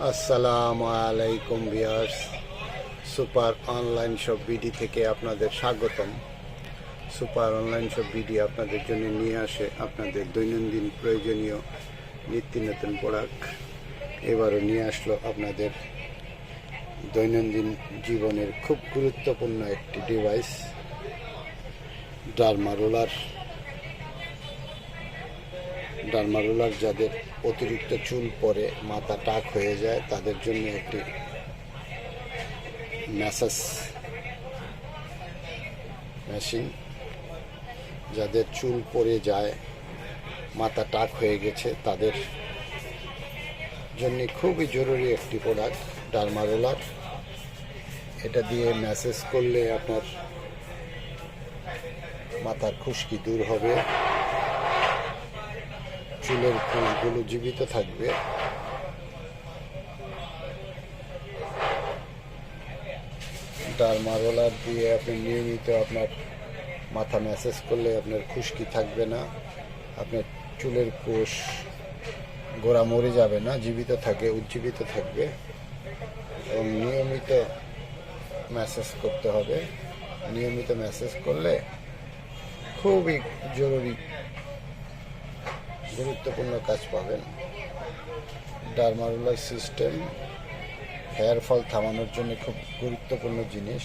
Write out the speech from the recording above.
আসসালামু আলাইকুম viewers, super online shop BD থেকে আপনাদের স্বাগতম। সুপার অনলাইন শপ বিডি আপনাদের জন্য নিয়ে আসে আপনাদের দৈনন্দিন প্রয়োজনীয় নিত্য নতুন প্রোডাক্ট। এবারও নিয়ে আসলো আপনাদের দৈনন্দিন জীবনের খুব গুরুত্বপূর্ণ একটি ডিভাইস, ডার্মা রোলার। যাদের অতিরিক্ত চুল পড়ে, মাথা টাক হয়ে যায়, তাদের জন্য একটি ম্যাসাজ মেশিন। যাদের চুল পড়ে যায়, মাথা টাক হয়ে গেছে, তাদের জন্য খুবই জরুরি একটি প্রোডাক্ট ডার্মা রোলার। এটা দিয়ে ম্যাসাজ করলে আপনার মাথার খুশকি দূর হবে, চুলের কোষগুলো জীবিত থাকবে। ডার্মা রোলার দিয়ে আপনি নিয়মিত আপনার মাথা ম্যাসাজ করলে আপনার খুশকি থাকবে না, আপনার চুলের কোষ গোড়া মরে যাবে না, জীবিত থাকে, উজ্জীবিত থাকবে। এবং নিয়মিত ম্যাসাজ করতে হবে। নিয়মিত ম্যাসাজ করলে খুবই জরুরি গুরুত্বপূর্ণ কাজ পাবেন। Derma roller system hair fall থামানোর জন্য খুব গুরুত্বপূর্ণ জিনিস।